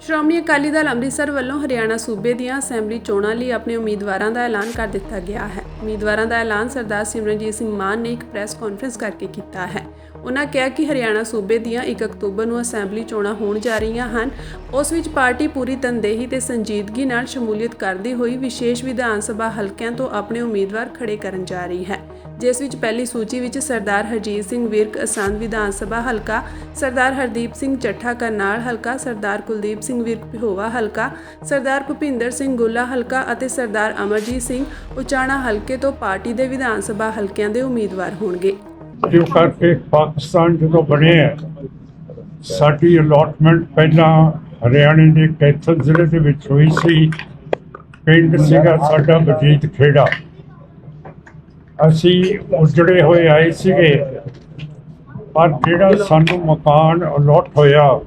ਸ਼੍ਰੋਮਣੀ ਅਕਾਲੀ ਦਲ ਅੰਮ੍ਰਿਤਸਰ ਵੱਲੋਂ ਹਰਿਆਣਾ ਸੂਬੇ ਦੀਆਂ ਅਸੈਂਬਲੀ ਚੋਣਾਂ ਲਈ ਆਪਣੇ ਉਮੀਦਵਾਰਾਂ ਦਾ ਐਲਾਨ ਕਰ ਦਿੱਤਾ ਗਿਆ ਹੈ। ਉਮੀਦਵਾਰਾਂ ਦਾ ਐਲਾਨ ਸਰਦਾਰ ਸਿਮਰਨਜੀਤ ਸਿੰਘ ਮਾਨ ਨੇ ਇੱਕ ਪ੍ਰੈਸ ਕਾਨਫਰੰਸ ਕਰਕੇ ਕੀਤਾ ਹੈ। ਉਨ੍ਹਾਂ ਕਿਹਾ ਕਿ ਹਰਿਆਣਾ ਸੂਬੇ ਦੀਆਂ 1 ਅਕਤੂਬਰ ਨੂੰ ਅਸੈਂਬਲੀ ਚੋਣਾਂ ਹੋਣ ਜਾ ਰਹੀਆਂ ਹਨ। ਉਸ ਵਿੱਚ ਪਾਰਟੀ ਪੂਰੀ ਤਨਦੇਹੀ ਤੇ ਸੰਜੀਦਗੀ ਨਾਲ ਸ਼ਮੂਲੀਅਤ ਕਰਦੀ ਹੋਈ ਵਿਸ਼ੇਸ਼ ਵਿਧਾਨ ਸਭਾ ਹਲਕਿਆਂ ਤੋਂ ਆਪਣੇ ਉਮੀਦਵਾਰ ਖੜੇ ਕਰਨ ਜਾ ਰਹੀ ਹੈ, ਜਿਸ ਵਿੱਚ ਪਹਿਲੀ ਸੂਚੀ ਵਿੱਚ ਸਰਦਾਰ ਹਰਜੀਤ ਸਿੰਘ ਵਿਰਕ ਅਸੰਧ ਵਿਧਾਨ ਸਭਾ ਹਲਕਾ, ਸਰਦਾਰ ਹਰਦੀਪ ਸਿੰਘ ਚੱਠਾ ਕਰਨਾਲ ਹਲਕਾ, ਸਰਦਾਰ ਕੁਲਦੀਪ ਸਿੰਘ ਵਿਰਕ ਪਿਹੋਵਾ ਹਲਕਾ, ਸਰਦਾਰ ਭੁਪਿੰਦਰ ਸਿੰਘ ਗੁੱਲਾ ਹਲਕਾ ਅਤੇ ਸਰਦਾਰ ਅਮਰਜੀਤ ਸਿੰਘ ਉਚਾਣਾ ਹਲਕੇ ਤੋਂ ਪਾਰਟੀ ਦੇ ਵਿਧਾਨ ਸਭਾ ਹਲਕਿਆਂ ਦੇ ਉਮੀਦਵਾਰ ਹੋਣਗੇ। ਕਿਉਂ ਕਰਕੇ ਪਾਕਿਸਤਾਨ ਜਦੋਂ ਬਣਿਆ ਸਾਡੀ ਅਲਾਟਮੈਂਟ ਪਹਿਲਾਂ ਹਰਿਆਣੇ ਦੇ ਕੈਥਲ ਜ਼ਿਲ੍ਹੇ ਦੇ ਵਿੱਚ ਹੋਈ ਸੀ। ਪਿੰਡ ਸੀਗਾ ਸਾਡਾ ਵਜੀਦ ਖੇੜਾ। ਅਸੀਂ ਉਜੜੇ ਹੋਏ ਆਏ ਸੀਗੇ, ਪਰ ਜਿਹੜਾ ਸਾਨੂੰ ਮਕਾਨ ਅਲਾਟ ਹੋਇਆ,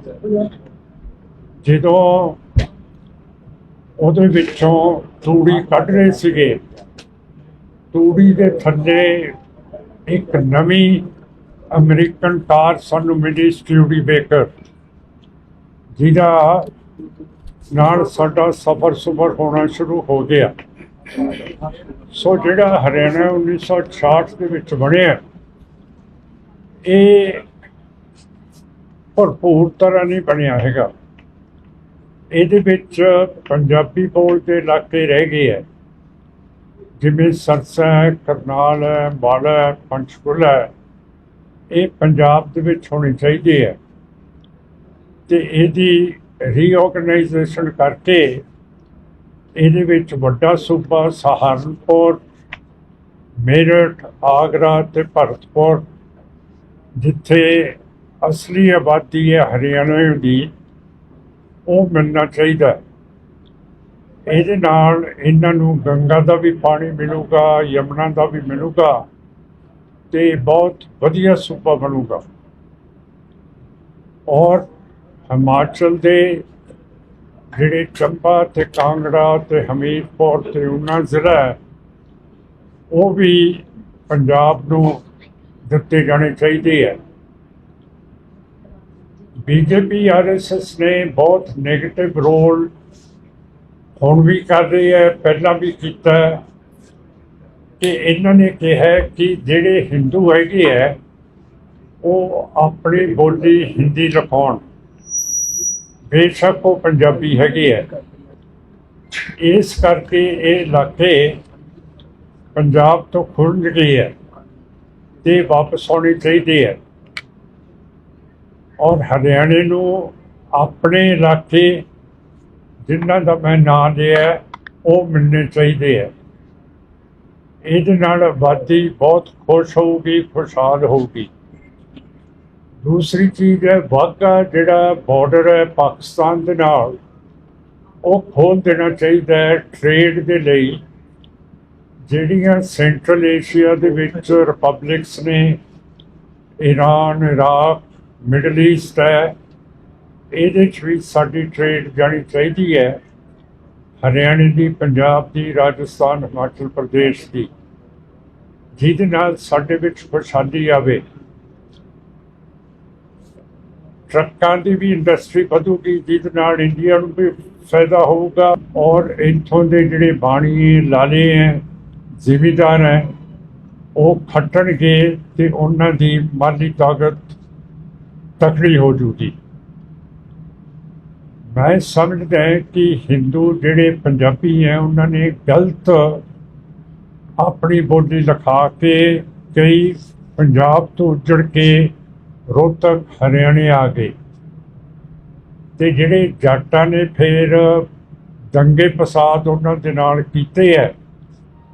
ਜਦੋਂ ਉਹਦੇ ਵਿੱਚੋਂ ਤੂੜੀ ਕੱਢ ਰਹੇ ਸੀਗੇ, ਤੂੜੀ ਦੇ ਥੱਲੇ ਇੱਕ ਨਵੀਂ ਅਮਰੀਕਨ ਕਾਰ ਸਾਨੂੰ ਮਿਲੀ, ਸਟਿਊਡੀ ਬੇਕਰ, ਜਿਹਦਾ ਨਾਲ ਸਾਡਾ ਸਫ਼ਰ ਹੋਣਾ ਸ਼ੁਰੂ ਹੋ ਗਿਆ। ਸੋ ਜਿਹੜਾ ਹਰਿਆਣਾ 1966 ਦੇ ਵਿੱਚ ਬਣਿਆ, ਇਹ ਭਰਪੂਰ ਤਰ੍ਹਾਂ ਨਹੀਂ ਬਣਿਆ ਹੈਗਾ। ਇਹਦੇ ਵਿੱਚ ਪੰਜਾਬੀ ਬੋਲਦੇ ਇਲਾਕੇ ਰਹਿ ਗਏ ਹੈ, ਜਿਵੇਂ ਸਰਸਾ ਹੈ, ਕਰਨਾਲ ਹੈ, ਅੰਬਾਲਾ ਹੈ, ਪੰਚਕੂਲਾ ਹੈ। ਇਹ ਪੰਜਾਬ ਦੇ ਵਿੱਚ ਹੋਣੀ ਚਾਹੀਦੀ ਹੈ ਅਤੇ ਇਹਦੀ ਰੀਆਰਗਨਾਈਜੇਸ਼ਨ ਕਰਕੇ ਇਹਦੇ ਵਿੱਚ ਵੱਡਾ ਸੂਬਾ ਸਹਾਰਨਪੁਰ, ਮੇਰਠ, ਆਗਰਾ ਅਤੇ ਭਰਤਪੁਰ, ਜਿੱਥੇ ਅਸਲੀ ਆਬਾਦੀ ਹੈ ਹਰਿਆਣੇ ਦੀ, ਉਹ ਮਿਲਣਾ ਚਾਹੀਦਾ। ਇਹਦੇ ਨਾਲ ਇਹਨਾਂ ਨੂੰ ਗੰਗਾ ਦਾ ਵੀ ਪਾਣੀ ਮਿਲੂਗਾ, ਯਮੁਨਾ ਦਾ ਵੀ ਮਿਲੂਗਾ ਅਤੇ ਬਹੁਤ ਵਧੀਆ ਸੂਬਾ ਬਣੂਗਾ। ਔਰ ਹਿਮਾਚਲ ਦੇ ਜਿਹੜੇ ਚੰਬਾ ਅਤੇ ਕਾਂਗੜਾ ਅਤੇ ਹਮੀਰਪੁਰ ਅਤੇ ਊਨਾ ਜ਼ਿਲ੍ਹਾ ਹੈ, ਉਹ ਵੀ ਪੰਜਾਬ ਨੂੰ ਦਿੱਤੇ ਜਾਣੇ ਚਾਹੀਦੇ ਹੈ। ਬੀਜੇਪੀ RSS ਨੇ ਬਹੁਤ ਨੈਗੇਟਿਵ ਰੋਲ ਹੁਣ ਵੀ ਕਰ ਰਹੀ ਹੈ, ਪਹਿਲਾਂ ਵੀ ਕੀਤਾ ਹੈ, ਕਿ ਇਹਨਾਂ ਨੇ ਕਿਹਾ ਕਿ ਜਿਹੜੇ ਹਿੰਦੂ ਹੈਗੇ ਹੈ ਉਹ ਆਪਣੀ ਬੋਲੀ ਹਿੰਦੀ ਲਿਖਾਉਣ, ਬੇਸ਼ੱਕ ਉਹ ਪੰਜਾਬੀ ਹੈਗੇ ਹੈ। ਇਸ ਕਰਕੇ ਇਹ ਇਲਾਕੇ ਪੰਜਾਬ ਤੋਂ ਖੁੱਲ੍ਹ ਗਏ ਹੈ ਅਤੇ ਵਾਪਸ ਆਉਣੇ ਚਾਹੀਦੇ ਹੈ। ਔਰ ਹਰਿਆਣੇ ਨੂੰ ਆਪਣੇ ਇਲਾਕੇ ਜਿਨ੍ਹਾਂ ਦਾ ਮੈਂ ਨਾਂ ਲਿਆ ਉਹ ਮਿਲਣੇ ਚਾਹੀਦੇ ਹੈ। ਇਹਦੇ ਨਾਲ ਆਬਾਦੀ ਬਹੁਤ ਖੁਸ਼ ਹੋਊਗੀ, ਖੁਸ਼ਹਾਲ ਹੋਊਗੀ। ਦੂਸਰੀ ਚੀਜ਼ ਹੈ, ਵਾਹਗਾ ਜਿਹੜਾ ਬਾਰਡਰ ਹੈ ਪਾਕਿਸਤਾਨ ਦੇ ਨਾਲ, ਉਹ ਖੋਲ੍ਹ ਦੇਣਾ ਚਾਹੀਦਾ ਹੈ ਟਰੇਡ ਦੇ ਲਈ। ਜਿਹੜੀਆਂ ਸੈਂਟਰਲ ਏਸ਼ੀਆ ਦੇ ਵਿੱਚ ਰਿਪਬਲਿਕਸ ਨੇ, ਈਰਾਨ, ਇਰਾਕ, ਮਿਡਲ ਈਸਟ ਹੈ, ਇਹਦੇ 'ਚ ਵੀ ਸਾਡੀ ਟਰੇਡ ਜਾਣੀ ਚਾਹੀਦੀ ਹੈ, ਹਰਿਆਣੇ ਦੀ, ਪੰਜਾਬ ਦੀ, ਰਾਜਸਥਾਨ, ਹਿਮਾਚਲ ਪ੍ਰਦੇਸ਼ ਦੀ, ਜਿਹਦੇ ਨਾਲ ਸਾਡੇ ਵਿੱਚ ਖੁਸ਼ਹਾਲੀ ਆਵੇ। ਟਰੱਕਾਂ ਦੀ ਵੀ ਇੰਡਸਟਰੀ ਵਧੂਗੀ, ਜਿਹਦੇ ਨਾਲ ਇੰਡੀਆ ਨੂੰ ਵੀ ਫਾਇਦਾ ਹੋਊਗਾ। ਔਰ ਇੱਥੋਂ ਦੇ ਜਿਹੜੇ ਬਾਣੀਏ, ਲਾਲੇ ਹੈ, ਜ਼ਿਮੀਂਦਾਰ ਹੈ, ਉਹ ਖੱਟਣਗੇ ਅਤੇ ਉਹਨਾਂ ਦੀ ਮਾਲੀ ਤਾਕਤ ਤਕੜੀ ਹੋ ਜੂਗੀ। ਮੈਂ ਸਮਝਦਾ ਕਿ ਹਿੰਦੂ ਜਿਹੜੇ ਪੰਜਾਬੀ ਹੈ, ਉਹਨਾਂ ਨੇ ਗਲਤ ਆਪਣੀ ਬੋਲੀ ਲਿਖਾ ਕੇ ਕਈ ਪੰਜਾਬ ਤੋਂ ਉੱਜੜ ਕੇ ਰੋਹਤਕ, ਹਰਿਆਣੇ ਆ ਗਏ, ਅਤੇ ਜਿਹੜੇ ਜਾਟਾਂ ਨੇ ਫਿਰ ਦੰਗੇ ਫਸਾਦ ਉਹਨਾਂ ਦੇ ਨਾਲ ਕੀਤੇ ਹੈ।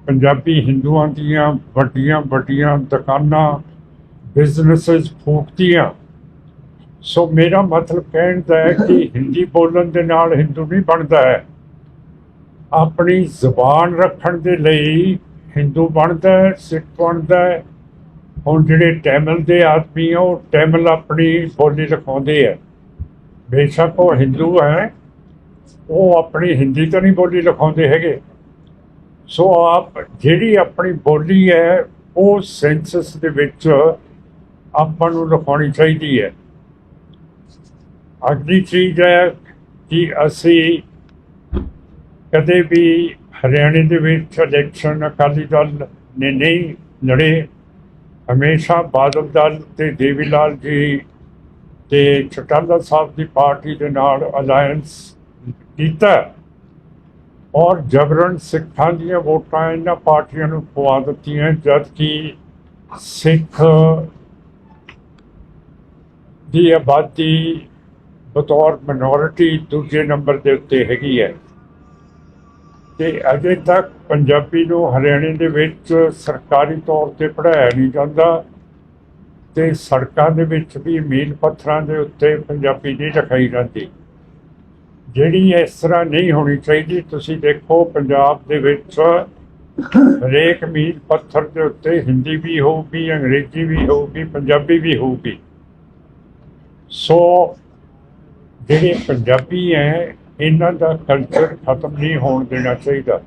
ਪੰਜਾਬੀ ਹਿੰਦੂਆਂ ਦੀਆਂ ਵੱਡੀਆਂ ਵੱਡੀਆਂ ਦੁਕਾਨਾਂ, ਬਿਜ਼ਨਸਿਸ ਫੂਕਤੀਆਂ। ਸੋ ਮੇਰਾ ਮਤਲਬ ਕਹਿਣ ਦਾ ਹੈ ਕਿ ਹਿੰਦੀ ਬੋਲਣ ਦੇ ਨਾਲ ਹਿੰਦੂ ਨਹੀਂ ਬਣਦਾ ਹੈ। ਆਪਣੀ ਜ਼ੁਬਾਨ ਰੱਖਣ ਦੇ ਲਈ ਹਿੰਦੂ ਬਣਦਾ ਹੈ, ਸਿੱਖ ਬਣਦਾ ਹੈ। ਹੁਣ ਜਿਹੜੇ ਟੈਮਿਲ ਦੇ ਆਦਮੀ ਆ, ਉਹ ਟੈਮਿਲ ਆਪਣੀ ਬੋਲੀ ਲਿਖਾਉਂਦੇ ਹੈ, ਬੇਸ਼ੱਕ ਉਹ ਹਿੰਦੂ ਹੈ, ਉਹ ਆਪਣੀ ਹਿੰਦੀ ਤਾਂ ਨਹੀਂ ਬੋਲੀ ਲਿਖਾਉਂਦੇ ਹੈਗੇ। ਸੋ ਆਪ ਜਿਹੜੀ ਆਪਣੀ ਬੋਲੀ ਹੈ, ਉਹ ਸੈਂਸਸ ਦੇ ਵਿੱਚ ਆਪਾਂ ਨੂੰ ਲਿਖਾਉਣੀ ਚਾਹੀਦੀ ਹੈ। ਅਗਲੀ ਚੀਜ਼ ਹੈ ਕਿ ਅਸੀਂ ਕਦੇ ਵੀ ਹਰਿਆਣੇ ਦੇ ਵਿੱਚ ਇਲੈਕਸ਼ਨ ਅਕਾਲੀ ਦਲ ਨੇ ਨਹੀਂ ਲੜੇ। ਹਮੇਸ਼ਾ ਬਾਦਲ ਦਲ ਤੇ ਦੇਵੀ ਲਾਲ ਜੀ ਤੇ ਚਟਾਲਾ ਸਾਹਿਬ ਦੀ ਪਾਰਟੀ ਦੇ ਨਾਲ ਅਲਾਇੰਸ ਕੀਤਾ ਔਰ ਜਬਰਨ ਸਿੱਖਾਂ ਦੀਆਂ ਵੋਟਾਂ ਇਹਨਾਂ ਪਾਰਟੀਆਂ ਨੂੰ ਪਵਾ ਦਿੱਤੀਆਂ, ਜਦ ਕਿ ਸਿੱਖ ਦੀ ਆਬਾਦੀ ਬਤੌਰ ਮਿਨੋਰਿਟੀ ਦੂਜੇ ਨੰਬਰ ਦੇ ਉੱਤੇ ਹੈਗੀ ਹੈ ਤੇ ਅਜੇ ਤੱਕ ਪੰਜਾਬੀ ਨੂੰ ਹਰਿਆਣੇ ਦੇ ਵਿੱਚ ਸਰਕਾਰੀ ਤੌਰ ਤੇ ਪੜ੍ਹਾਇਆ ਨਹੀਂ ਜਾਂਦਾ ਤੇ ਸੜਕਾਂ ਦੇ ਵਿੱਚ ਵੀ ਮੀਲ ਪੱਥਰਾਂ ਦੇ ਉੱਤੇ ਪੰਜਾਬੀ ਨਹੀਂ ਲਿਖਾਈ ਜਾਂਦੀ, ਜਿਹੜੀ ਇਸ ਤਰ੍ਹਾਂ ਨਹੀਂ ਹੋਣੀ ਚਾਹੀਦੀ। ਤੁਸੀਂ ਦੇਖੋ ਪੰਜਾਬ ਦੇ ਵਿੱਚ ਹਰੇਕ ਮੀਲ ਪੱਥਰ ਦੇ ਉੱਤੇ ਹਿੰਦੀ ਵੀ ਹੋਊਗੀ, ਅੰਗਰੇਜ਼ੀ ਵੀ ਹੋਊਗੀ, ਪੰਜਾਬੀ ਵੀ ਹੋਊਗੀ। ਸੋ ਜਿਹੜੇ ਪੰਜਾਬੀ ਹੈ ਇਹਨਾਂ ਦਾ ਕਲਚਰ ਖਤਮ ਨਹੀਂ ਹੋਣ ਦੇਣਾ ਚਾਹੀਦਾ।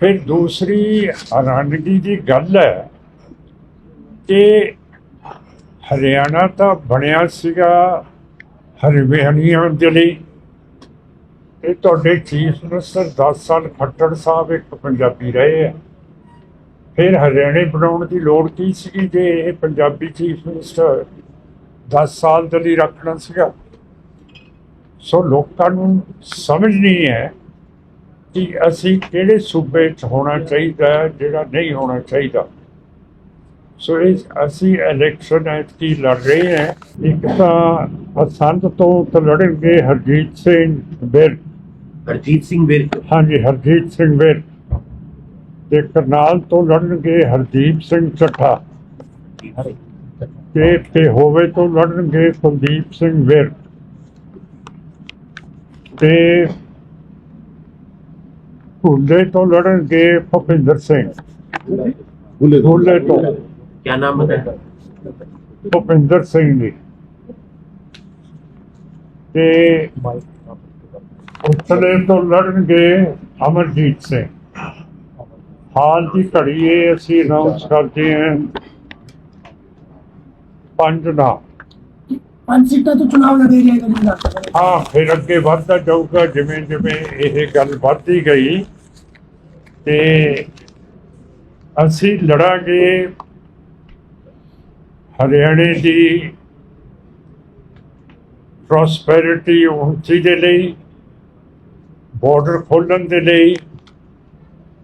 ਫਿਰ ਦੂਸਰੀ ਹੈਰਾਨਗੀ ਦੀ ਗੱਲ ਹੈ ਕਿ ਹਰਿਆਣਾ ਤਾਂ ਬਣਿਆ ਸੀਗਾ ਹਰਿਆਣੀਆਂ ਦੇ ਲਈ, ਤੇ ਤੁਹਾਡੇ ਚੀਫ ਮਿਨਿਸਟਰ 10 ਸਾਲ ਖੱਟੜ ਸਾਹਿਬ ਇੱਕ ਪੰਜਾਬੀ ਰਹੇ ਹੈ। ਫਿਰ ਹਰਿਆਣੇ ਬਣਾਉਣ ਦੀ ਲੋੜ ਕੀ ਸੀਗੀ ਜੇ ਇਹ ਪੰਜਾਬੀ ਚੀਫ ਮਿਨਿਸਟਰ 10 ਸਾਲ ਦੇ ਲਈ ਰੱਖਣਾ ਸੀਗਾ। ਸੋ ਲੋਕਾਂ ਨੂੰ ਸਮਝ ਨਹੀਂ ਹੈ ਕਿ ਅਸੀਂ ਕਿਹੜੇ ਸੂਬੇ 'ਚ ਹੋਣਾ ਚਾਹੀਦਾ, ਜਿਹੜਾ ਨਹੀਂ ਹੋਣਾ ਚਾਹੀਦਾ। ਸੋ ਅਸੀਂ ਇਲੈਕਸ਼ਨ ਐਤਕੀ ਲੜ ਰਹੇ ਹਾਂ। ਇੱਕ ਤਾਂ ਪਸੰਦ ਤੋਂ ਲੜਨਗੇ ਹਰਜੀਤ ਸਿੰਘ ਵਿਰਕ, ਹਾਂਜੀ ਹਰਜੀਤ ਸਿੰਘ ਵਿਰਕ, ਤੇ ਕਰਨਾਲ ਤੋਂ ਲੜਨਗੇ ਹਰਦੀਪ ਸਿੰਘ ਚੱਠਾ, ਤੇ ਹੋਵੇ ਤੋਂ ਲੜਨਗੇ ਕੁਲਦੀਪ ਸਿੰਘ ਵਿਰਕ, ਤੇ ਭੁੱਲੇ ਤੋਂ ਲੜਨਗੇ ਭੁਪਿੰਦਰ ਸਿੰਘ। ਭੁੱਲੇ ਤੋਂ क्या नाम बताया? ਭੁਪਿੰਦਰ ਸਿੰਘ ਜੀ, ਤੇ ਉਤਲੇ ਤੋਂ ਲੜਨਗੇ ਅਮਰਜੀਤ ਸਿੰਘ। ਹਾਲ ਦੀ ਘੜੀ ਇਹ ਅਸੀਂ ਅਨਾਉਂਸ ਕਰਦੇ ਹਾਂ 5 ਨਾਮ। 5 ਸੀਟਾਂ ਤੋਂ ਚੁਣਾਵ ਲੜੇ ਜਾਏਗਾ। ਹਾਂ, ਫਿਰ ਅੱਗੇ ਵੱਧਦਾ ਜਾਊਗਾ ਜਿਵੇਂ ਜਿਵੇਂ ਇਹ ਗੱਲ ਵੱਧਦੀ ਗਈ, ਤੇ ਅਸੀਂ ਲੜਾਂਗੇ ਹਰਿਆਣੇ ਦੀ ਪ੍ਰੋਸਪੈਰਿਟੀ ਉੱਨਤੀ ਦੇ ਲਈ, ਬਾਰਡਰ ਖੋਲ੍ਹਣ ਦੇ ਲਈ,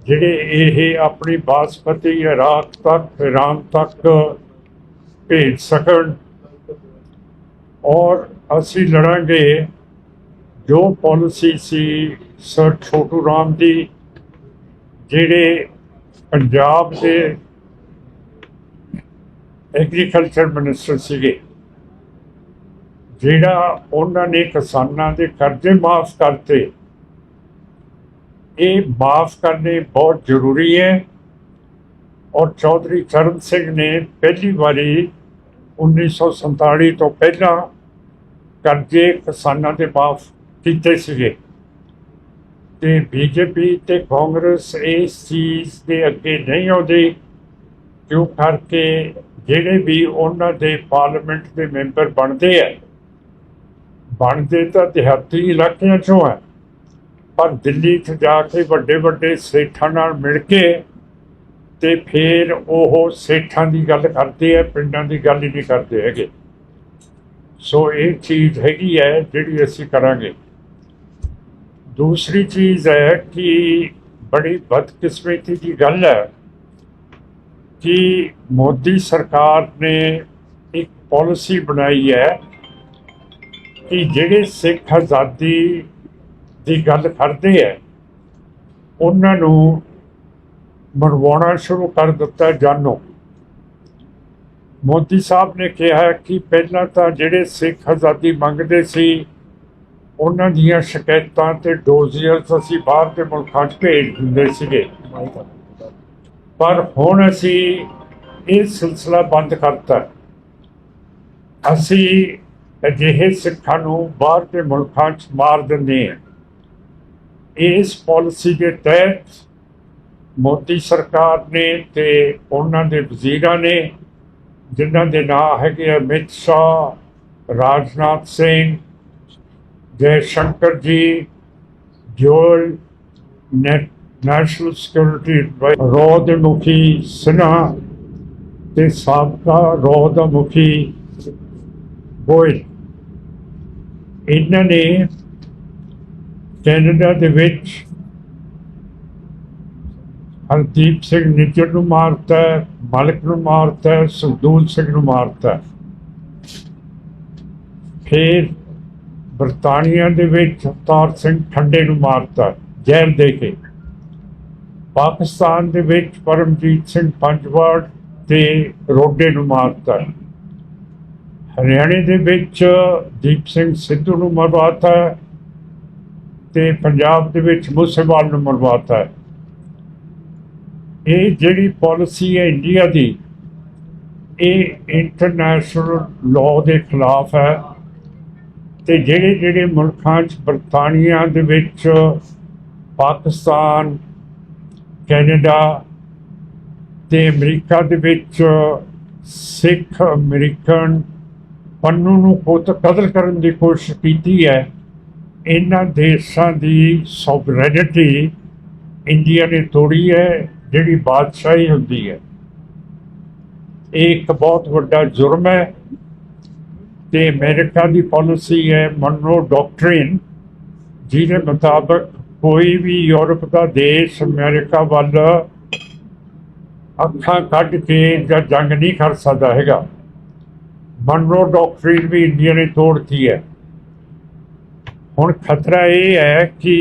ਜਿਹੜੇ ਇਹ ਆਪਣੀ ਬਾਸਪਤੀ ਇਰਾਕ ਤੱਕ, ਈਰਾਨ ਤੱਕ ਭੇਜ ਸਕਣ। ਔਰ ਅਸੀਂ ਲੜਾਂਗੇ ਜੋ ਪਾਲਿਸੀ ਸੀ ਸਰ ਛੋਟੂ ਰਾਮ ਦੀ, ਜਿਹੜੇ ਪੰਜਾਬ ਦੇ ਐਗਰੀਕਲਚਰ ਮਿਨਿਸਟਰ ਸੀਗੇ, ਜਿਹੜਾ ਉਹਨਾਂ ਨੇ ਕਿਸਾਨਾਂ ਦੇ ਕਰਜ਼ੇ ਮਾਫ ਕਰਤੇ। ਇਹ ਮਾਫ ਕਰਨੇ ਬਹੁਤ ਜ਼ਰੂਰੀ ਹੈ। ਔਰ ਚੌਧਰੀ ਚਰਨ ਸਿੰਘ ਨੇ ਪਹਿਲੀ ਵਾਰੀ 1947 ਤੋਂ ਪਹਿਲਾਂ ਕਰਜ਼ੇ ਕਿਸਾਨਾਂ ਦੇ ਮਾਫ ਕੀਤੇ ਸੀਗੇ, ਤੇ ਬੀਜੇਪੀ ਤੇ ਕਾਂਗਰਸ ਇਸ ਚੀਜ਼ ਦੇ ਅੱਗੇ ਨਹੀਂ ਆਉਂਦੀ, ਕਿਉਂ ਕਰਕੇ ਜਿਹੜੇ ਵੀ ਉਹਨਾਂ ਦੇ ਪਾਰਲੀਮੈਂਟ ਦੇ ਮੈਂਬਰ ਬਣਦੇ ਤਾਂ ਦਿਹਾਤੀ ਇਲਾਕਿਆਂ 'ਚੋਂ ਹੈ, ਪਰ ਦਿੱਲੀ 'ਚ ਜਾ ਕੇ ਵੱਡੇ ਵੱਡੇ ਸੇਠਾਂ ਨਾਲ ਮਿਲ ਕੇ ਤੇ ਫਿਰ ਉਹ ਸੇਠਾਂ ਦੀ ਗੱਲ ਕਰਦੇ ਆ, ਪਿੰਡਾਂ ਦੀ ਗੱਲ ਹੀ ਨਹੀਂ ਕਰਦੇ ਹੈਗੇ। ਸੋ ਇਹ ਚੀਜ਼ ਹੈਗੀ ਹੈ ਜਿਹੜੀ ਅਸੀਂ ਕਰਾਂਗੇ। ਦੂਸਰੀ ਚੀਜ਼ ਹੈ ਕਿ ਬੜੀ ਬਦਕਿਸਮਤੀ ਦੀ ਗੱਲ ਹੈ ਕਿ ਮੋਦੀ ਸਰਕਾਰ ਨੇ ਇੱਕ ਪਾਲਿਸੀ ਬਣਾਈ ਹੈ ਕਿ ਜਿਹੜੇ ਸਿੱਖ ਆਜ਼ਾਦੀ ਦੀ ਗੱਲ ਕਰਦੇ ਹੈ ਉਹਨਾਂ ਨੂੰ ਮਰਵਾਉਣਾ ਸ਼ੁਰੂ ਕਰ ਦਿੱਤਾ ਜਾਨੋਂ। ਮੋਦੀ ਸਾਹਿਬ ਨੇ ਕਿਹਾ ਕਿ ਪਹਿਲਾਂ ਤਾਂ ਜਿਹੜੇ ਸਿੱਖ ਆਜ਼ਾਦੀ ਮੰਗਦੇ ਸੀ ਉਹਨਾਂ ਦੀਆਂ ਸ਼ਿਕਾਇਤਾਂ ਤੇ ਡੋਜ਼ੀਅਰਸ ਅਸੀਂ ਬਾਹਰ ਦੇ ਮੁਲਕਾਂ 'ਚ ਭੇਜ ਦਿੰਦੇ ਸੀਗੇ, ਪਰ ਹੁਣ ਅਸੀਂ ਇਹ ਸਿਲਸਿਲਾ ਬੰਦ ਕਰਤਾ। ਅਸੀਂ ਅਜਿਹੇ ਸਿੱਖਾਂ ਨੂੰ ਬਾਹਰ ਦੇ ਮੁਲਕਾਂ 'ਚ ਮਾਰ ਦਿੰਦੇ ਹਾਂ। ਇਸ ਪਾਲਿਸੀ ਦੇ ਤਹਿਤ ਮੋਦੀ ਸਰਕਾਰ ਨੇ ਤੇ ਉਹਨਾਂ ਦੇ ਵਜ਼ੀਰਾਂ ਨੇ, ਜਿਨ੍ਹਾਂ ਦੇ ਨਾਂ ਹੈਗੇ ਅਮਿਤ ਸ਼ਾਹ, ਰਾਜਨਾਥ ਸਿੰਘ, जयशंकर जी ड्यूअल नेशनल सिक्योरिटी रॉ ਦੇ ਮੁਖੀ सिन्हा ਤੇ ਸਾਬਕਾ ਰॉ ਦਾ ਮੁਖੀ ਗੋਇਲ, ਇਹਨਾਂ ਨੇ ਕੈਨੇਡਾ ਦੇ ਵਿੱਚ ਹਰਦੀਪ ਸਿੰਘ ਨਿੱਜਰ ਨੂੰ ਮਾਰਤਾ, ਮਲਿਕ ਨੂੰ ਮਾਰਤਾ, ਸੁਖਦੂਲ ਸਿੰਘ ਨੂੰ ਮਾਰਤਾ। ਫਿਰ ਬਰਤਾਨੀਆ ਦੇ ਵਿੱਚ ਅਵਤਾਰ ਸਿੰਘ ਠੰਡੇ ਨੂੰ ਮਾਰਤਾ ਜ਼ਹਿਰ ਦੇ ਕੇ। ਪਾਕਿਸਤਾਨ ਦੇ ਵਿੱਚ ਪਰਮਜੀਤ ਸਿੰਘ ਪੰਜਵਾੜ ਤੇ ਰੋਡੇ ਨੂੰ ਮਾਰਤਾ। ਹਰਿਆਣੇ ਦੇ ਵਿੱਚ ਦੀਪ ਸਿੰਘ ਸਿੱਧੂ ਨੂੰ ਮਰਵਾਤਾ ਤੇ ਪੰਜਾਬ ਦੇ ਵਿੱਚ ਮੂਸੇਵਾਲ ਨੂੰ ਮਰਵਾਤਾ। ਇਹ ਜਿਹੜੀ ਪਾਲਿਸੀ ਹੈ ਇੰਡੀਆ ਦੀ, ਇਹ ਇੰਟਰਨੈਸ਼ਨਲ ਲਾਅ ਦੇ ਖਿਲਾਫ ਹੈ। ਤੇ ਜਿਹੜੇ ਮੁਲਕਾਂ 'ਚ ਬਰਤਾਨੀਆ ਦੇ ਵਿੱਚ, ਪਾਕਿਸਤਾਨ, ਕੈਨੇਡਾ ਤੇ ਅਮਰੀਕਾ ਦੇ ਵਿੱਚ ਸਿੱਖ ਅਮਰੀਕਨ ਪੰਨੂ ਨੂੰ ਕਤਲ ਕਰਨ ਦੀ ਕੋਸ਼ਿਸ਼ ਕੀਤੀ ਹੈ, ਇਹਨਾਂ ਦੇਸ਼ਾਂ ਦੀ ਸੋਵਰੇਨਿਟੀ ਇੰਡੀਆ ਨੇ ਤੋੜੀ ਹੈ, ਜਿਹੜੀ ਬਾਦਸ਼ਾਹੀ ਹੁੰਦੀ ਹੈ। ਇਹ ਇੱਕ ਬਹੁਤ ਵੱਡਾ ਜੁਰਮ ਹੈ। ਤੇ ਅਮਰੀਕਾ ਦੀ ਪਾਲਿਸੀ ਹੈ ਮਨਰੋ ਡਾਕਟ੍ਰਿਨ, ਜਿਹਦੇ ਮੁਤਾਬਕ ਕੋਈ ਵੀ ਯੂਰਪ ਦਾ ਦੇਸ਼ ਅਮਰੀਕਾ ਵੱਲ ਅੱਖਾਂ ਕੱਢ ਕੇ ਜਾਂ ਜੰਗ ਨਹੀਂ ਕਰ ਸਕਦਾ ਹੈਗਾ। ਮਨਰੋ ਡਾਕਟ੍ਰਿਨ ਵੀ ਇੰਡੀਆ ਨੇ ਤੋੜਤੀ ਹੈ। ਹੁਣ ਖਤਰਾ ਇਹ ਹੈ ਕਿ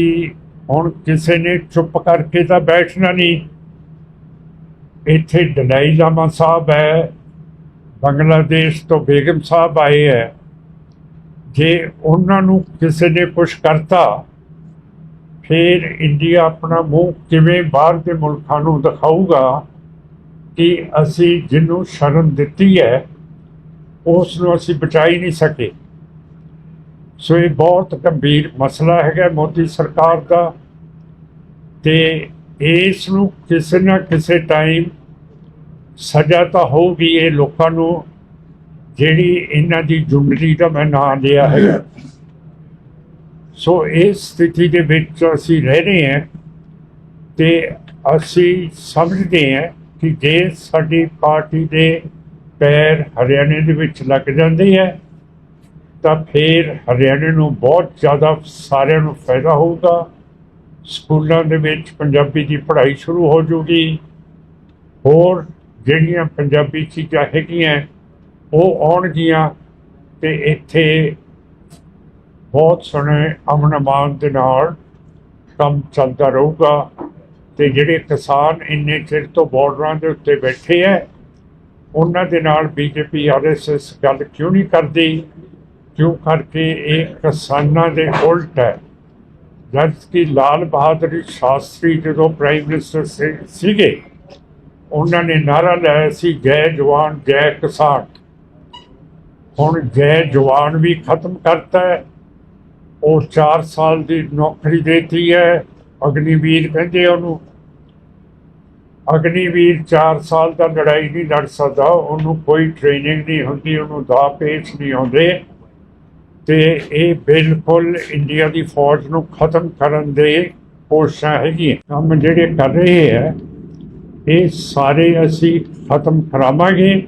ਹੁਣ ਕਿਸੇ ਨੇ ਚੁੱਪ ਕਰਕੇ ਤਾਂ ਬੈਠਣਾ ਨਹੀਂ। ਇੱਥੇ ਦਲਾਈ ਲਾਮਾ ਸਾਹਿਬ ਹੈ, ਬੰਗਲਾਦੇਸ਼ ਤੋਂ ਬੇਗਮ ਸਾਹਿਬ ਆਏ ਹੈ। ਜੇ ਉਹਨਾਂ ਨੂੰ ਕਿਸੇ ਨੇ ਕੁਛ ਕਰਤਾ, ਫਿਰ ਇੰਡੀਆ ਆਪਣਾ ਮੂੰਹ ਕਿਵੇਂ ਬਾਹਰ ਦੇ ਮੁਲਕਾਂ ਨੂੰ ਦਿਖਾਊਗਾ ਕਿ ਅਸੀਂ ਜਿਹਨੂੰ ਸ਼ਰਨ ਦਿੱਤੀ ਹੈ ਉਸ ਨੂੰ ਅਸੀਂ ਬਚਾ ਹੀ ਨਹੀਂ ਸਕੇ। ਸੋ ਇਹ ਬਹੁਤ ਗੰਭੀਰ ਮਸਲਾ ਹੈਗਾ ਮੋਦੀ ਸਰਕਾਰ ਦਾ, ਤੇ ਇਸ ਨੂੰ ਕਿਸੇ ਨਾ ਕਿਸੇ ਟਾਈਮ ਸਜ਼ਾ ਤਾਂ ਹੋਊਗੀ ਇਹ ਲੋਕਾਂ ਨੂੰ, ਜਿਹੜੀ ਇਹਨਾਂ ਦੀ ਜੁੰਡਲੀ ਦਾ ਮੈਂ ਨਾਂ ਲਿਆ ਹੈਗਾ। ਸੋ ਇਸ ਸਥਿਤੀ ਦੇ ਵਿੱਚ ਅਸੀਂ ਰਹਿ ਰਹੇ ਹਾਂ ਤੇ ਅਸੀਂ ਸਮਝਦੇ ਹਾਂ ਕਿ ਜੇ ਸਾਡੀ ਪਾਰਟੀ ਦੇ ਪੈਰ ਹਰਿਆਣੇ ਦੇ ਵਿੱਚ ਲੱਗ ਜਾਂਦੇ ਹੈ ਤਾਂ ਫਿਰ ਹਰਿਆਣੇ ਨੂੰ ਬਹੁਤ ਜ਼ਿਆਦਾ ਸਾਰਿਆਂ ਨੂੰ ਫਾਇਦਾ ਹੋਊਗਾ। ਸਕੂਲਾਂ ਦੇ ਵਿੱਚ ਪੰਜਾਬੀ ਦੀ ਪੜ੍ਹਾਈ ਸ਼ੁਰੂ ਹੋ ਜੂਗੀ। ਹੋਰ ਜਿਹੜੀਆਂ ਪੰਜਾਬੀ ਚੀਜ਼ਾਂ ਹੈਗੀਆਂ ਉਹ ਆਉਣਗੀਆਂ ਤੇ ਇੱਥੇ ਬਹੁਤ ਸੋਹਣੇ ਅਮਨ ਅਮਾਨ ਦੇ ਨਾਲ ਕੰਮ ਚੱਲਦਾ ਰਹੂਗਾ। ਤੇ ਜਿਹੜੇ ਕਿਸਾਨ ਇੰਨੇ ਚਿਰ ਤੋਂ ਬਾਰਡਰਾਂ ਦੇ ਉੱਤੇ ਬੈਠੇ ਹੈ, ਉਹਨਾਂ ਦੇ ਨਾਲ ਬੀਜੇਪੀ RSS ਗੱਲ ਕਿਉਂ ਨਹੀਂ ਕਰਦੀ? ਕਿਉਂ ਕਰਕੇ ਇਹ ਕਿਸਾਨਾਂ ਦੇ ਉਲਟ ਹੈ। ਜਦ ਕਿ ਲਾਲ ਬਹਾਦਰ ਸ਼ਾਸਤਰੀ ਜਦੋਂ ਪ੍ਰਾਈਮ ਮਿਨਿਸਟਰ ਸੀਗੇ, ਉਹਨਾਂ ਨੇ ਨਾਰਾ ਲਾਇਆ ਸੀ ਜੈ ਜਵਾਨ ਜੈ ਕਿਸਾਨ। ਹੁਣ ਜੈ ਜਵਾਨ ਵੀ ਖਤਮ ਕਰਤਾ ਹੈ। ਉਹ 4 ਸਾਲ ਦੀ ਨੌਕਰੀ ਦੇਤੀ ਹੈ, ਅਗਨੀਵੀਰ ਕਹਿੰਦੇ ਉਹਨੂੰ। ਅਗਨੀਵੀਰ 4 ਸਾਲ ਦਾ ਲੜਾਈ ਨਹੀਂ ਲੜ ਸਕਦਾ, ਉਹਨੂੰ ਕੋਈ ਟ੍ਰੇਨਿੰਗ ਨਹੀਂ ਹੁੰਦੀ, ਉਹਨੂੰ ਦਾ ਪੇਚ ਨਹੀਂ ਆਉਂਦੇ। ਤੇ ਇਹ ਬਿਲਕੁਲ ਇੰਡੀਆ ਦੀ ਫੌਜ ਨੂੰ ਖਤਮ ਕਰਨ ਦੇ ਕੋਸ਼ਿਸ਼ਾਂ ਹੈਗੀਆਂ। ਕੰਮ ਜਿਹੜੇ ਕਰ ਰਹੇ ਹੈ ਇਹ ਸਾਰੇ ਅਸੀਂ ਖਤਮ ਕਰਾਵਾਂਗੇ,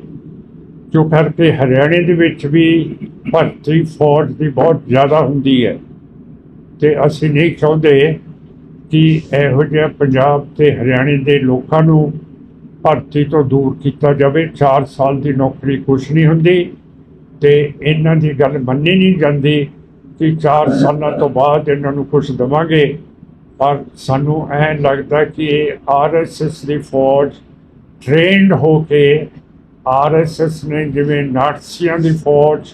ਜੋ ਕਰਕੇ ਹਰਿਆਣੇ ਦੇ ਵਿੱਚ ਵੀ ਭਰਤੀ ਫੌਜ ਦੀ ਬਹੁਤ ਜ਼ਿਆਦਾ ਹੁੰਦੀ ਹੈ। ਤੇ ਅਸੀਂ ਨਹੀਂ ਚਾਹੁੰਦੇ ਕਿ ਇਹੋ ਜਿਹਾ ਪੰਜਾਬ ਤੇ ਹਰਿਆਣੇ ਦੇ ਲੋਕਾਂ ਨੂੰ ਭਰਤੀ ਤੋਂ ਦੂਰ ਕੀਤਾ ਜਾਵੇ। 4 ਸਾਲ ਦੀ ਨੌਕਰੀ ਕੁਛ ਨਹੀਂ ਹੁੰਦੀ ਤੇ ਇਹਨਾਂ ਦੀ ਗੱਲ ਮੰਨੀ ਨਹੀਂ ਜਾਂਦੀ ਕਿ 4 ਸਾਲਾਂ ਤੋਂ ਬਾਅਦ ਇਹਨਾਂ ਨੂੰ ਕੁਛ ਦੇਵਾਂਗੇ। ਪਰ ਸਾਨੂੰ ਐਂ ਲੱਗਦਾ ਕਿ ਇਹ RSS ਦੀ ਫੌਜ ਟ੍ਰੇਨਡ ਹੋ ਕੇ, RSS ਨੇ ਜਿਵੇਂ ਨਾਟਸੀਆਂ ਦੀ ਫੌਜ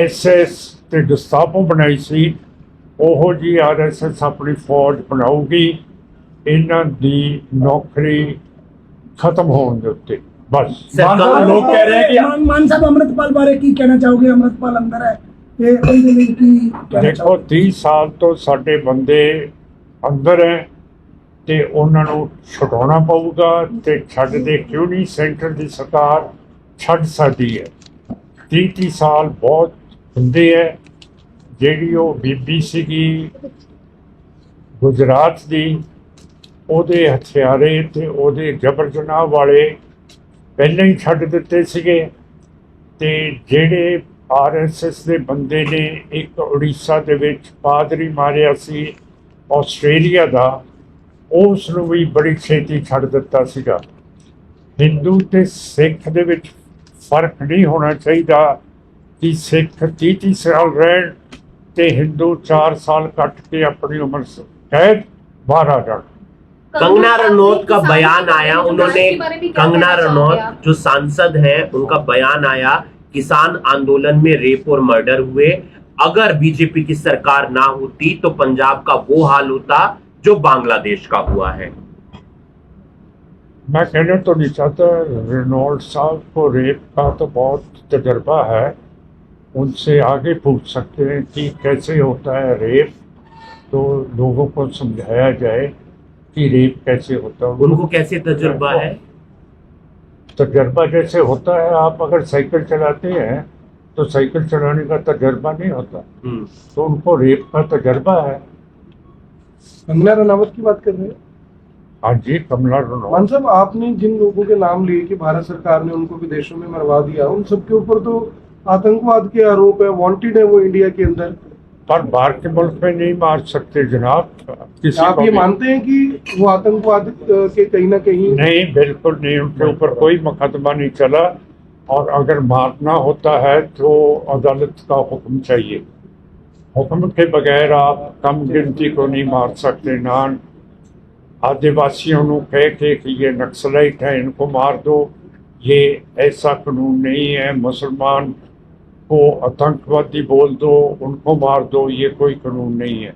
SS ਤੇ ਗਸਤਾਪੋ ਬਣਾਈ ਸੀ, ਉਹੋ ਜੀ RSS ਆਪਣੀ ਫੌਜ ਬਣਾਊਗੀ ਇਹਨਾਂ ਦੀ ਨੌਕਰੀ ਖਤਮ ਹੋਣ ਦੇ ਉੱਤੇ। ਬਸ ਲੋਕ ਕਹਿ ਰਹੇ ਕਿ ਮਾਨ ਸਾਹਿਬ ਅੰਮ੍ਰਿਤਪਾਲ ਬਾਰੇ ਕੀ ਕਹਿਣਾ ਚਾਹੋਗੇ? ਅੰਮ੍ਰਿਤਪਾਲ ਅੰਦਰ ਹੈ ਤੇ ਉਹਦੇ ਲਈ ਕੀ ਕਹਿਣਾ ਦੇਖੋ, 30 ਸਾਲ ਤੋਂ ਸਾਡੇ ਬੰਦੇ ਅੰਦਰ ਹੈ ਤੇ ਉਹਨਾਂ ਨੂੰ ਛੁਡਾਉਣਾ ਪਊਗਾ। ਤੇ ਛੱਡਦੇ ਕਿਉਂ ਨਹੀਂ? ਸੈਂਟਰ ਦੀ ਸਰਕਾਰ ਛੱਡ ਸਕਦੀ ਹੈ। 30 ਸਾਲ ਬਹੁਤ ਹੁੰਦੇ ਹੈ ਜਿਹੜੀ ਉਹ ਬੀਬੀ ਸੀਗੀ ਗੁਜਰਾਤ ਦੀ, ਉਹਦੇ ਹਥਿਆਰੇ ਤੇ ਉਹਦੇ ਜਬਰ ਜਨਾਹ ਵਾਲੇ ਪਹਿਲਾਂ ਹੀ ਛੱਡ ਦਿੱਤੇ ਸੀਗੇ। ਤੇ ਜਿਹੜੇ RSS ਦੇ ਬੰਦੇ ਨੇ ਇੱਕ ਉੜੀਸਾ ਦੇ ਵਿੱਚ ਪਾਦਰੀ ਮਾਰਿਆ ਸੀ ਆਸਟ੍ਰੇਲੀਆ ਦਾ, ਉਸ ਨੂੰ ਵੀ ਬੜੀ ਛੇਤੀ ਛੱਡ ਦਿੱਤਾ ਸੀਗਾ। ਹਿੰਦੂ ਤੇ ਸਿੱਖ ਦੇ ਵਿੱਚ ਫਰਕ ਨਹੀਂ ਹੋਣਾ ਚਾਹੀਦਾ ਕਿ ਸਿੱਖ 30 ਸਾਲ ਰਹਿਣ ਤੇ ਹਿੰਦੂ 4 ਸਾਲ ਕੱਟ ਕੇ ਆਪਣੀ ਉਮਰ कैद बाहर आ जाए। कंगना रनौत का बयान आया, उन्होंने कंगना रनौत जो सांसद हैं उनका बयान आया, किसान आंदोलन में रेप और मर्डर हुए, अगर बीजेपी की सरकार ना होती तो पंजाब का वो हाल होता जो बांग्लादेश का हुआ है। मैं कहना तो नहीं चाहता, रेनॉल्ड साहब को रेप का तो बहुत तजर्बा है, उनसे आगे पूछ सकते हैं कि कैसे होता है रेप, तो लोगों को समझाया जाए कि रेप कैसे होता है। उनको कैसे तजुर्बा है? तजर्बा जैसे होता है, आप अगर साइकिल चलाते हैं तो साइकिल चलाने का तजर्बा नहीं होता, तो उनको रेप का तजर्बा है। कंगना रनावत की बात कर रहे हैं? हाँ जी, कमला रनौत। मान साहब, आपने जिन लोगों के नाम लिए कि भारत सरकार ने उनको विदेशों में मरवा दिया, उन सबके ऊपर तो आतंकवाद के आरोप है, वांटेड है वो इंडिया के अंदर। पर बाहर के मुल्क में नहीं मार सकते जनाब किसी आप को ये भी। मानते हैं कि वो आतंकवाद के कहीं ना कहीं? नहीं, बिल्कुल नहीं, उनके ऊपर कोई मुकदमा नहीं चला, और अगर मारना होता है तो अदालत का हुक्म चाहिए। हुक्म के बगैर आप कम गिनती को नहीं मार सकते। ना आदिवासियों को कह के कि ये नक्सलाइट है, इनको मार दो, ये ऐसा कानून नहीं है। मुसलमान को आतंकवादी बोल दो, उनको मार दो, ये कोई कानून नहीं है,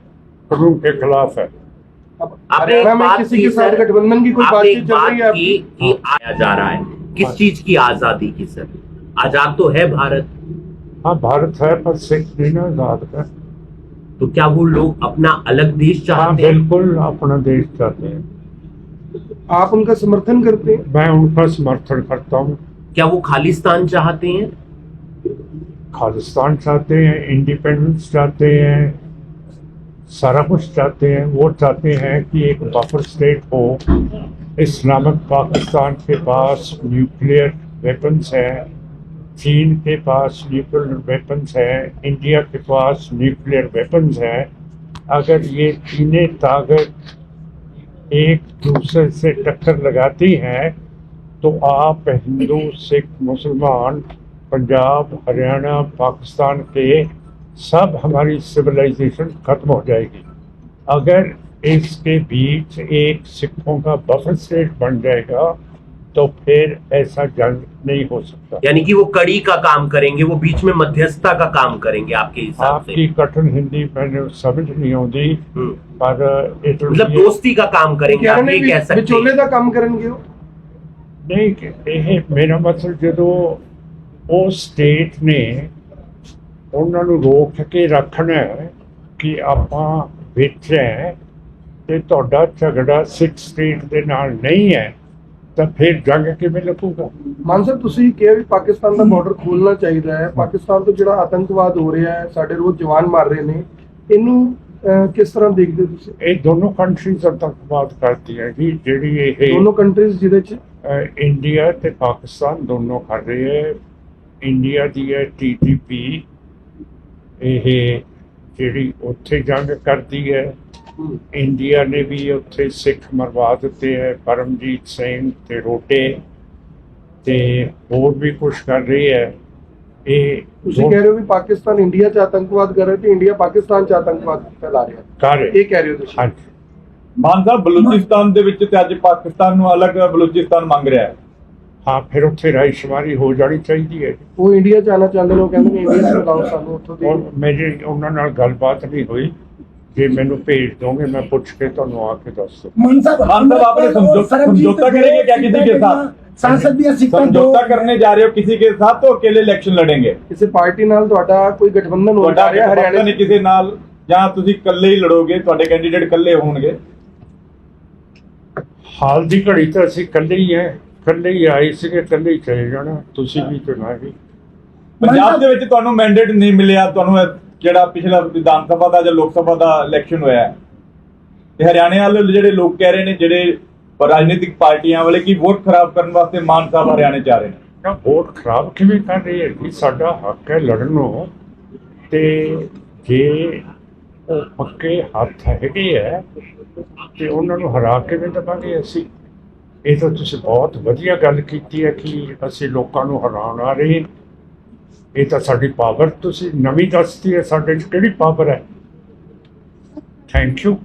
कानून के खिलाफ है। अब आपने हरियाणा एक में बात किसी की के साथ सर, गठबंधन की कोई आपने बातचीत एक चल बात रही है की कि आया जा रहा है, किस चीज की आजादी की सर? आजाद तो है भारत। हाँ, भारत है, पर सिख नहीं ना आजाद है। तो क्या वो लोग अपना अलग देश हाँ, चाहते हैं? बिल्कुल अपना देश चाहते हैं। आप उनका समर्थन करते हैं? मैं उनका समर्थन करता हूँ। क्या वो खालिस्तान चाहते हैं? खालिस्तान चाहते हैं, इंडिपेंडेंस चाहते हैं, सारा कुछ चाहते हैं। वो चाहते हैं कि एक बफर स्टेट हो। इस्लामिक पाकिस्तान के पास न्यूक्लियर वेपन्स हैं, चीन के पास न्यूक्लियर वेपन्स हैं, इंडिया के पास न्यूक्लियर वेपन्स हैं। अगर ये तीनों ताकत एक दूसरे से टक्कर लगाती हैं तो आप हिंदू, सिख, मुसलमान, पंजाब, हरियाणा, पाकिस्तान के सब हमारी सिविलाइजेशन खत्म हो जाएगी। अगर इसके बीच एक सिखों का बफर स्टेट बन जाएगा तो फिर ऐसा जंग नहीं हो सकता। यानी कि वो कड़ी का काम करेंगे, वो बीच में मध्यस्थता का काम करेंगे आपके हिसाब आपकी से? कठिन हिंदी मैंने समझ नहीं आती, पर मतलब दोस्ती का काम करेंगे, आप ये कह सकते विचोले हैं? का काम करेंगे वो? नहीं, ਇਹ ਮੇਰਾ ਮਤਲਬ ਜਦੋਂ ਉਹ ਸਟੇਟ ਨੇ ਉਹਨਾਂ ਨੂੰ ਰੋਕ ਕੇ ਰੱਖਣਾ ਹੈ ਕਿ ਆਪਾਂ ਵਿੱਚ ਹੈ ਤੇ ਤੁਹਾਡਾ ਝਗੜਾ ਸਿੱਖ ਸਟੇਟ ਦੇ ਨਾਲ ਨਹੀਂ ਹੈ, ਤਾਂ ਫਿਰ ਜੰਗ ਕਿਵੇਂ ਲੱਗੂਗਾ? ਮਾਨ ਸਾਹਿਬ, ਤੁਸੀਂ ਕਿਹਾ ਵੀ ਪਾਕਿਸਤਾਨ ਦਾ ਬਾਰਡਰ ਖੋਲਣਾ ਚਾਹੀਦਾ ਹੈ। ਪਾਕਿਸਤਾਨ ਤੋਂ ਜਿਹੜਾ ਆਤੰਕਵਾਦ ਹੋ ਰਿਹਾ ਹੈ, ਸਾਡੇ ਰੋਜ਼ ਜਵਾਨ ਮਰ ਰਹੇ ਨੇ, ਇਹਨੂੰ ਕਿਸ ਤਰ੍ਹਾਂ ਦੇਖਦੇ ਹੋ ਤੁਸੀਂ? ਇਹ ਦੋਨੋਂ ਕੰਟਰੀਜ਼ ਆਤੰਕਵਾਦ ਕਰਦੀਆਂ ਜੀ, ਜਿਹੜੀ ਇਹ ਦੋਨੋਂ ਕੰਟਰੀਜ਼ ਜਿਹਦੇ ਚ ਇੰਡੀਆ ਤੇ ਪਾਕਿਸਤਾਨ ਦੋਨੋਂ ਕਰ ਰਹੇ ਹੈ। ਇੰਡੀਆ ਦੀ ਹੈ TTP, ਇਹ ਜਿਹੜੀ ਉੱਥੇ ਜੰਗ ਕਰਦੀ ਹੈ। ਇੰਡੀਆ ਨੇ ਵੀ ਉੱਥੇ ਸਿੱਖ ਮਰਵਾ ਦਿੱਤੇ ਹੈ, ਪਰਮਜੀਤ ਸਿੰਘ ਤੇ ਰੋਟੇ ਤੇ ਹੋਰ ਵੀ ਕੁਛ ਕਰ ਰਹੀ ਹੈ। ਇਹ ਤੁਸੀਂ ਕਹਿ ਰਹੇ ਹੋ ਵੀ ਪਾਕਿਸਤਾਨ ਇੰਡੀਆ ਚ ਆਤੰਕਵਾਦ ਕਰ ਰਿਹਾ ਤੇ ਇੰਡੀਆ ਪਾਕਿਸਤਾਨ ਚ ਆਤੰਕਵਾਦ ਫੈਲਾ ਰਿਹਾ, ਕਰ ਇਹ ਕਹਿ ਰਹੇ ਹੋ ਤੁਸੀਂ? ਹਾਂਜੀ। ਮਾਨ ਸਾਹਿਬ, ਬਲੂਚਿਸਤਾਨ ਦੇ ਵਿੱਚ ਤੇ ਅੱਜ ਪਾਕਿਸਤਾਨ ਨੂੰ ਅਲੱਗ ਬਲੂਚਿਸਤਾਨ ਮੰਗ ਰਿਹਾ ਹੈ। ਹਾਂ, ਫਿਰ ਉੱਥੇ ਰਾਇਸ਼ੁਮਾਰੀ ਹੋ ਜਾਣੀ ਚਾਹੀਦੀ ਹੈ। ਉਹ ਇੰਡੀਆ ਚ ਆਉਣਾ ਚਾਹੁੰਦੇ ਨੇ, ਉਹ ਕਹਿੰਦੇ ਨੇ ਇੰਡੀਆ ਚ ਬੁਲਾਓ ਸਾਨੂੰ ਉੱਥੋਂ ਦੀ। ਔਰ ਮੇਰੀ ਉਹਨਾਂ ਨਾਲ ਗੱਲਬਾਤ ਨਹੀਂ ਹੋਈ, ਜੇ ਮੈਨੂੰ ਭੇਜ ਦੋਗੇ मैं पूछ के ਤੁਹਾਨੂੰ ਆ ਕੇ ਦੱਸ दूँ। मान साहब, आपने समझौता करेंगे क्या किसी के साथ? सांसद समझौता करने जा रहे हो किसी के साथ तो अकेले इलेक्शन लड़ेंगे? ਕਿਸੇ ਪਾਰਟੀ ਨਾਲ ਤੁਹਾਡਾ ਕੋਈ ਗਠਬੰਧਨ ਹੋ ਤੁਹਾਡਾ ਰਿਹਾ ਹਰਿਆਣਾ ਨਹੀਂ ਕਿਸੇ ਨਾਲ, ਜਾਂ ਤੁਸੀਂ ਇਕੱਲੇ ਹੀ ਲੜੋਗੇ, ਤੁਹਾਡੇ ਕੈਂਡੀਡੇਟ ਇਕੱਲੇ ਹੋਣਗੇ? ਹਾਲ ਦੀ ਘੜੀ ਤਾਂ ਅਸੀਂ ਇਕੱਲੇ ਹੀ ਹੈ, ਇਕੱਲੇ ਹੀ ਆਏ ਸੀਗੇ, ਇਕੱਲੇ ਹੀ ਚਲੇ ਜਾਣਾ। ਤੁਸੀਂ ਵੀ ਚੁਣਾ ਜੀ। ਪੰਜਾਬ ਦੇ ਵਿੱਚ ਤੁਹਾਨੂੰ ਮੈਂਡੇਟ ਨਹੀਂ ਮਿਲਿਆ, ਤੁਹਾਨੂੰ ਜਿਹੜਾ ਪਿਛਲਾ ਵਿਧਾਨ ਸਭਾ ਦਾ ਜਾਂ ਲੋਕ ਸਭਾ ਦਾ ਇਲੈਕਸ਼ਨ ਹੋਇਆ ਹੈ, ਤੇ ਹਰਿਆਣੇ ਵਾਲੇ ਜਿਹੜੇ ਲੋਕ ਕਹਿ ਰਹੇ ਨੇ, ਜਿਹੜੇ ਰਾਜਨੀਤਿਕ ਪਾਰਟੀਆਂ ਵਾਲੇ, ਕਿ ਵੋਟ ਖਰਾਬ ਕਰਨ ਵਾਸਤੇ ਮਾਨ ਸਾਹਿਬ ਹਰਿਆਣੇ ਚ ਆ ਰਹੇ ਨੇ। ਨਾ ਵੋਟ ਖਰਾਬ ਕਿਵੇਂ ਕਰ ਰਹੀ ਹੈ ਕਿ ਸਾਡਾ ਹੱਕ ਹੈ ਲੜਨ ਨੂੰ, ਤੇ ਜੇ ਉਹ ਪੱਕੇ ਹੱਥ ਹੈਗੇ ਹੈ ਤੇ ਉਹਨਾਂ ਨੂੰ ਹਰਾ ਕੇ ਵੀ ਦੇਵਾਂਗੇ ਅਸੀਂ। ਇਹ ਤਾਂ ਤੁਸੀਂ ਬਹੁਤ ਵਧੀਆ ਗੱਲ ਕੀਤੀ ਹੈ ਕਿ ਅਸੀਂ ਲੋਕਾਂ ਨੂੰ ਹਰਾਉਣ ਆ ਰਹੇ। ਇਹ ਤਾਂ ਸਾਡੀ ਪਾਵਰ ਤੁਸੀਂ ਨਵੀਂ ਦੱਸਦੀ ਹੈ, ਸਾਡੇ 'ਚ ਕਿਹੜੀ ਪਾਵਰ ਹੈ। Thank you.